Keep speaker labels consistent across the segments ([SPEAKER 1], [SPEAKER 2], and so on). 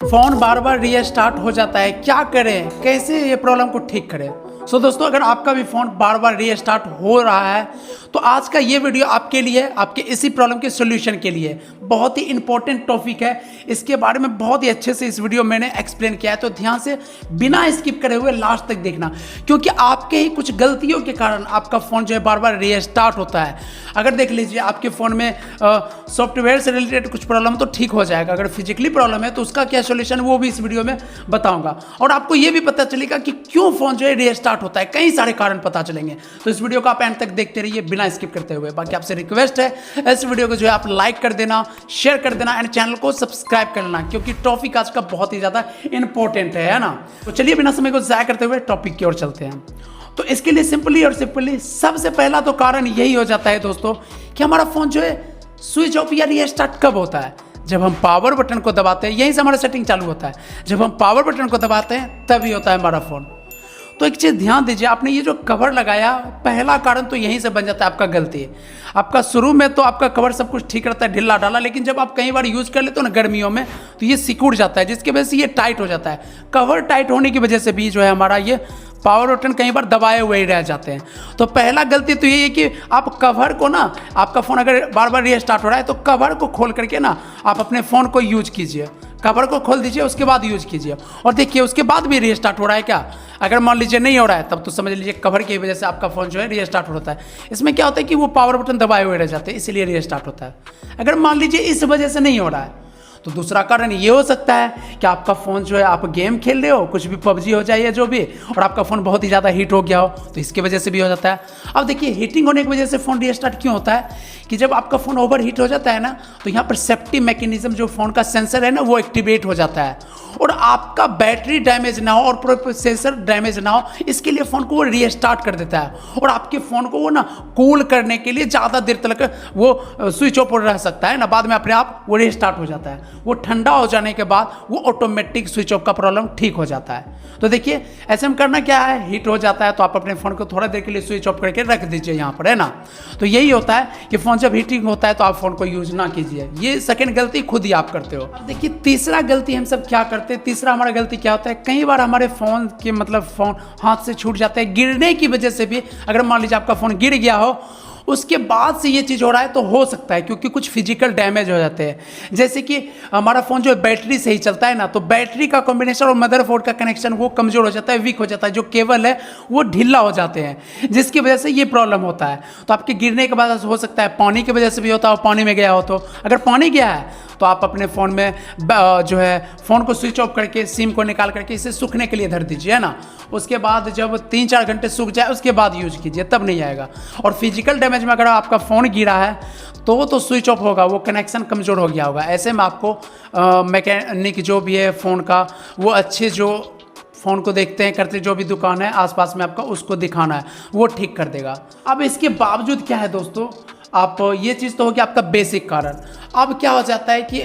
[SPEAKER 1] Phone बार बार restart हो जाता है, क्या करें, कैसे ये प्रॉब्लम को ठीक करें। दोस्तों, अगर आपका भी फ़ोन बार बार रीस्टार्ट हो रहा है तो आज का ये वीडियो आपके लिए, आपके इसी प्रॉब्लम के सॉल्यूशन के लिए बहुत ही इंपॉर्टेंट टॉपिक है। इसके बारे में बहुत ही अच्छे से इस वीडियो मैंने एक्सप्लेन किया है, तो ध्यान से बिना स्किप करे हुए लास्ट तक देखना, क्योंकि आपके ही कुछ गलतियों के कारण आपका फ़ोन जो है बार बार रीस्टार्ट होता है। अगर देख लीजिए आपके फ़ोन में सॉफ्टवेयर से रिलेटेड कुछ प्रॉब्लम तो ठीक हो जाएगा, अगर फिजिकली प्रॉब्लम है तो उसका क्या सॉल्यूशन वो भी इस वीडियो में बताऊंगा, और आपको ये भी पता चलेगा कि क्यों फ़ोन जो है रीस्टार्ट होता है, कई सारे कारण पता चलेंगे। तो इस वीडियो को आप एंड तक देखते रहिए बिना स्किप करते हुए। बाकी आपसे रिक्वेस्ट है इस वीडियो को जो है आप लाइक कर देना, शेयर कर देना एंड चैनल को सब्सक्राइब कर लेना, क्योंकि टॉपिक आज का बहुत ही ज़्यादा इंपॉर्टेंट है ना। तो चलिए बिना समय को ज़ाया करते हुए टॉपिक की ओर चलते हैं। तो इसके लिए सिंपली सबसे पहला तो कारण यही हो जाता है दोस्तों कि हमारा फ़ोन जो है स्विच ऑफ या रीस्टार्ट कब होता है, जब हम पावर बटन को दबाते हैं। यहीं से हमारा सेटिंग चालू होता है, जब हम पावर बटन को दबाते हैं तभी होता है हमारा फ़ोन। तो एक चीज़ ध्यान दीजिए, आपने ये जो कवर लगाया, पहला कारण तो यहीं से बन जाता है आपका गलती है। आपका शुरू में तो आपका कवर सब कुछ ठीक रहता है, ढीला डाला, लेकिन जब आप कई बार यूज़ कर लेते हो ना गर्मियों में, तो ये सिकुड़ जाता है, जिसकी वजह से ये टाइट हो जाता है। कवर टाइट होने की वजह से भी जो है हमारा ये पावर बटन कई बार दबाए हुए ही रह जाते हैं। तो पहला गलती तो ये है कि आप कवर को ना, आपका फ़ोन अगर बार बार रीस्टार्ट हो रहा है तो कवर को खोल करके ना आप अपने फ़ोन को यूज कीजिए। कवर को खोल दीजिए, उसके बाद यूज कीजिए, और देखिए उसके बाद भी रीस्टार्ट हो रहा है क्या। अगर मान लीजिए नहीं हो रहा है तब तो समझ लीजिए कवर की वजह से आपका फ़ोन जो है रीस्टार्ट होता है। इसमें क्या होता है कि वो पावर बटन दबाए हुए रह जाते हैं, इसीलिए रीस्टार्ट होता है। अगर मान लीजिए इस वजह से नहीं हो रहा है तो दूसरा कारण ये हो सकता है कि आपका फ़ोन जो है, आप गेम खेल रहे हो, कुछ भी पबजी हो जाए या जो भी, और आपका फ़ोन बहुत ही ज़्यादा हीट हो गया हो, तो इसकी वजह से भी हो जाता है। अब देखिए हीटिंग होने की वजह से फ़ोन रीस्टार्ट क्यों होता है कि जब आपका फ़ोन ओवर हीट हो जाता है ना, तो यहाँ पर सेफ्टी मैकेनिज्म जो फ़ोन का सेंसर है ना, वो एक्टिवेट हो जाता है, और आपका बैटरी डैमेज ना हो और प्रोसेसर डैमेज ना हो, इसके लिए फ़ोन को वो रीस्टार्ट कर देता है, और आपके फ़ोन को वो ना कूल करने के लिए ज़्यादा देर तक वो स्विच ऑफ रह सकता है ना, बाद में अपने आप वो रीस्टार्ट हो जाता है। वो ठंडा हो जाने के बाद वो ऑटोमेटिक स्विच ऑफ का प्रॉब्लम ठीक हो जाता है। तो देखिए ऐसे में करना क्या है, हीट हो जाता है तो आप अपने फ़ोन को थोड़ा देर के लिए स्विच ऑफ करके रख दीजिए यहाँ पर, है ना। तो यही होता है कि फ़ोन जब हीटिंग होता है तो आप फ़ोन को यूज ना कीजिए। ये सेकंड गलती खुद ही आप करते हो। अब देखिए तीसरा गलती हम सब क्या करते हैं, तीसरा हमारा गलती क्या होता है, कई बार हमारे फ़ोन के फ़ोन हाथ से छूट जाता है, गिरने की वजह से भी। अगर मान लीजिए आपका फ़ोन गिर गया हो, उसके बाद से ये चीज़ हो रहा है तो हो सकता है क्योंकि कुछ फिजिकल डैमेज हो जाते हैं। जैसे कि हमारा फ़ोन जो बैटरी से ही चलता है ना, तो बैटरी का कॉम्बिनेशन और मदरबोर्ड का कनेक्शन वो कमज़ोर हो जाता है, वीक हो जाता है, जो केबल है वो ढीला हो जाते हैं, जिसकी वजह से ये प्रॉब्लम होता है। तो आपके गिरने के बाद हो सकता है पानी की वजह से भी होता है, पानी में गया हो तो, अगर पानी गया है तो आप अपने फ़ोन में जो है फ़ोन को स्विच ऑफ करके सिम को निकाल करके इसे सूखने के लिए धर दीजिए, है ना। उसके बाद जब 3-4 घंटे सूख जाए उसके बाद यूज कीजिए, तब नहीं आएगा। और फिजिकल डैमेज में अगर आपका फ़ोन गिरा है तो वो तो स्विच ऑफ होगा, वो कनेक्शन कमज़ोर हो गया होगा। ऐसे में आपको मैकेनिक जो भी है फ़ोन का, वो अच्छे जो फ़ोन को देखते हैं करते जो भी दुकान है आसपास में आपका, उसको दिखाना है, वो ठीक कर देगा। अब इसके बावजूद क्या है दोस्तों, आप ये चीज़ तो होगी आपका बेसिक कारण। अब क्या हो जाता है कि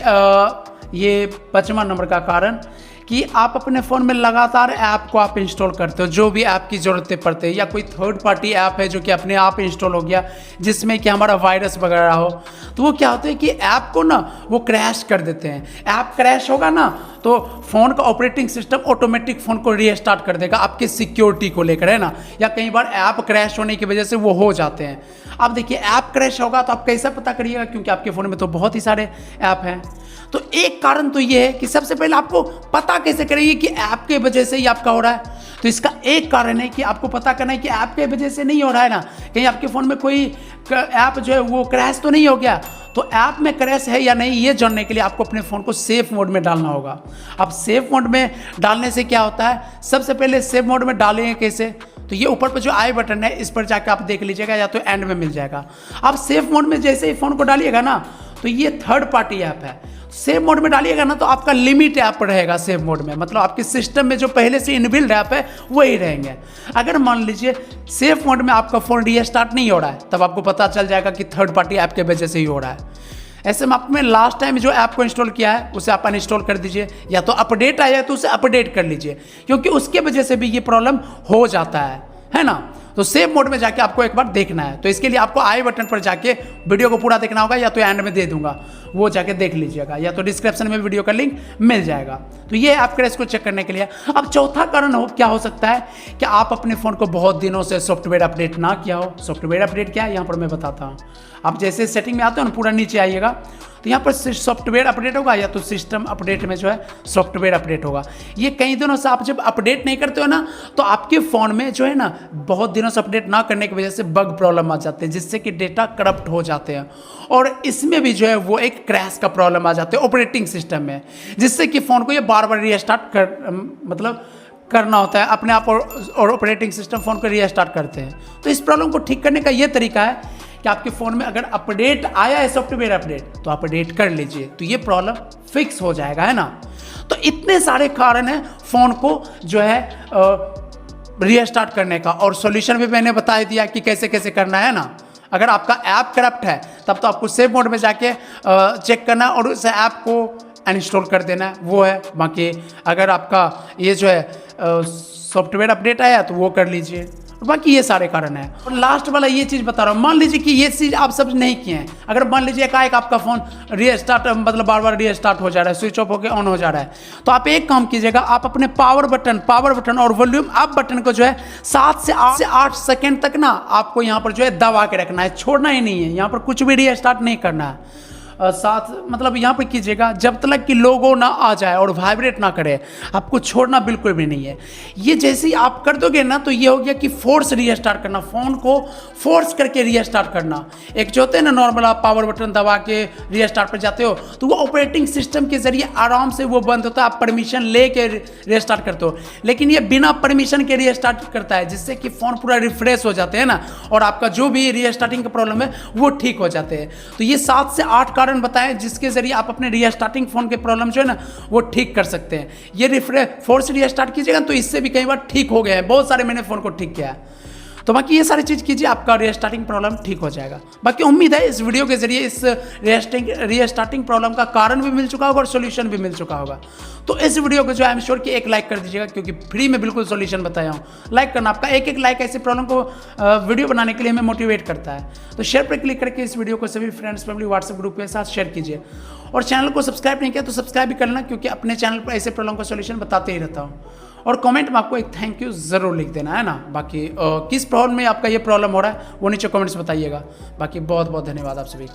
[SPEAKER 1] ये 5वां नंबर का कारण कि आप अपने फ़ोन में लगातार ऐप को आप इंस्टॉल करते हो, जो भी ऐप की ज़रूरतें पड़ते हैं, या कोई थर्ड पार्टी ऐप है जो कि अपने आप इंस्टॉल हो गया, जिसमें कि हमारा वायरस वगैरह हो, तो वो क्या होता है कि ऐप को ना वो क्रैश कर देते हैं। ऐप क्रैश होगा ना तो फ़ोन का ऑपरेटिंग सिस्टम ऑटोमेटिक फ़ोन को रीस्टार्ट कर देगा आपके सिक्योरिटी को लेकर, है ना। या कई बार ऐप क्रैश होने की वजह से वो हो जाते हैं। अब देखिए ऐप क्रैश होगा तो आप कैसे पता करिएगा, क्योंकि आपके फ़ोन में तो बहुत ही सारे ऐप हैं। तो एक कारण तो ये है कि सबसे पहले आपको पता कैसे करिए कि ऐप के वजह से ही आपका हो रहा है। तो इसका एक कारण है कि आपको पता करना है कि ऐप के वजह से नहीं हो रहा है ना, कहीं आपके फ़ोन में कोई ऐप जो है वो क्रैश तो नहीं हो गया। तो ऐप में क्रैश है या नहीं ये जानने के लिए आपको अपने फ़ोन को सेफ मोड में डालना होगा। अब सेफ मोड में डालने से क्या होता है, सबसे पहले सेफ मोड में डालेंगे कैसे, तो ये ऊपर पर जो आई बटन है इस पर जाकर आप देख लीजिएगा, या तो एंड में मिल जाएगा। आप सेफ मोड में जैसे ही फ़ोन को डालिएगा ना, तो ये थर्ड पार्टी ऐप है। सेव मोड में डालिएगा ना तो आपका लिमिट ऐप रहेगा सेव मोड में, मतलब आपके सिस्टम में जो पहले से इनबिल्ड ऐप है वही रहेंगे। अगर मान लीजिए सेव मोड में आपका फ़ोन रीस्टार्ट नहीं हो रहा है, तब आपको पता चल जाएगा कि थर्ड पार्टी ऐप के वजह से ही हो रहा है। ऐसे में आपने लास्ट टाइम जो ऐप को इंस्टॉल किया है उसे आप अनइंस्टॉल कर दीजिए, या तो अपडेट आया तो उसे अपडेट कर लीजिए, क्योंकि उसके वजह से भी ये प्रॉब्लम हो जाता है ना। तो सेव मोड में जाके आपको एक बार देखना है, तो इसके लिए आपको आई बटन पर जाके वीडियो को पूरा देखना होगा, या तो एंड में दे दूंगा, वो जाके देख लीजिएगा, या तो डिस्क्रिप्शन में वीडियो का लिंक मिल जाएगा। तो ये ऐप क्रैश को चेक करने के लिए। अब चौथा कारण क्या हो सकता है कि आप अपने फ़ोन को बहुत दिनों से सॉफ्टवेयर अपडेट ना किया हो। सॉफ्टवेयर अपडेट क्या है यहाँ पर मैं बताता हूँ। आप जैसे सेटिंग में आते हो ना, पूरा नीचे आइएगा तो यहाँ पर सॉफ्टवेयर अपडेट होगा, या तो सिस्टम अपडेट में जो है सॉफ्टवेयर अपडेट होगा। ये कई दिनों से आप जब अपडेट नहीं करते हो ना, तो आपके फ़ोन में जो है ना, बहुत दिनों से अपडेट ना करने की वजह से बग प्रॉब्लम आ जाते हैं, जिससे कि डेटा करप्ट हो जाते हैं। और इसमें भी जो है वो एक क्रैश का प्रॉब्लम आ जाते हैं ऑपरेटिंग सिस्टम में, जिससे कि फ़ोन को ये बार बार रीस्टार्ट करना होता है अपने आप, और ऑपरेटिंग सिस्टम फ़ोन को रीस्टार्ट करते हैं। तो इस प्रॉब्लम को ठीक करने का ये तरीका है कि आपके फ़ोन में अगर अपडेट आया है, सॉफ्टवेयर अपडेट, तो अपडेट कर लीजिए, तो ये प्रॉब्लम फिक्स हो जाएगा, है ना। तो इतने सारे कारण हैं फ़ोन को जो है रीस्टार्ट करने का, और सॉल्यूशन भी मैंने बता दिया कि कैसे कैसे करना है ना। अगर आपका ऐप करप्ट है तब तो आपको सेव मोड में जाके चेक करना और उस ऐप को अनइंस्टॉल कर देना है, वो है। बाकी अगर आपका ये जो है सॉफ्टवेयर अपडेट आया तो वो कर लीजिए। बाकी ये सारे कारण हैं। और लास्ट वाला ये चीज़ बता रहा हूँ, मान लीजिए कि ये चीज़ आप सब नहीं किए हैं। अगर मान लीजिए एकाएक आपका फ़ोन रीस्टार्ट बार बार रीस्टार्ट हो जा रहा है, स्विच ऑफ होकर ऑन हो जा रहा है, तो आप एक काम कीजिएगा, आप अपने पावर बटन और वॉल्यूम अप बटन को जो है 7 से 8 सेकेंड तक ना आपको यहाँ पर जो है दबा के रखना है, छोड़ना ही नहीं है। यहाँ पर कुछ भी रीस्टार्ट नहीं करना है। साथ यहाँ पर कीजिएगा जब तक कि लोगो ना आ जाए और वाइब्रेट ना करे, आपको छोड़ना बिल्कुल भी नहीं है। ये जैसे ही आप कर दोगे ना, तो ये हो गया कि फोर्स रीस्टार्ट करना, फ़ोन को फोर्स करके रीस्टार्ट करना। एक जो होते हैं ना नॉर्मल, आप पावर बटन दबा के रीस्टार्ट पर जाते हो तो वो ऑपरेटिंग सिस्टम के जरिए आराम से वो बंद होता है, आप परमिशन ले के रीस्टार्ट करते हो। लेकिन ये बिना परमिशन के रीस्टार्ट करता है, जिससे कि फ़ोन पूरा रिफ्रेश हो जाते हैं ना, और आपका जो भी रीस्टार्टिंग का प्रॉब्लम है वो ठीक हो जाते हैं। तो ये 7 से 8 कारण बताएं जिसके जरिए आप अपने रीस्टार्टिंग फोन के प्रॉब्लम जो है ना वो ठीक कर सकते हैं। ये फोर्स रीस्टार्ट कीजिएगा तो इससे भी कई बार ठीक हो गया है, बहुत सारे मैंने फोन को ठीक किया है। तो बाकी ये सारी चीज़ कीजिए, आपका रीस्टार्टिंग प्रॉब्लम ठीक हो जाएगा। बाकी उम्मीद है इस वीडियो के जरिए इस रीस्टार्टिंग प्रॉब्लम का कारण भी मिल चुका होगा और सॉल्यूशन भी मिल चुका होगा। तो इस वीडियो को जो आई एम श्योर कि एक लाइक कर दीजिएगा, क्योंकि फ्री में बिल्कुल सॉल्यूशन बताया हूँ। लाइक करना, आपका एक लाइक ऐसे प्रॉब्लम को वीडियो बनाने के लिए हमें मोटिवेट करता है। तो शेयर पर क्लिक करके इस वीडियो को सभी फ्रेंड्स, फैमिली, व्हाट्सएप ग्रुप के साथ शेयर कीजिए। और चैनल को सब्सक्राइब नहीं किया तो सब्सक्राइब भी कर लेना, क्योंकि अपने चैनल पर ऐसे प्रॉब्लम का सॉल्यूशन बताते ही रहता हूँ। और कमेंट में आपको एक थैंक यू ज़रूर लिख देना, है ना। बाकी किस प्रॉब्लम में आपका ये प्रॉब्लम हो रहा है वो नीचे कमेंट्स बताइएगा। बाकी बहुत बहुत धन्यवाद आप सभी का।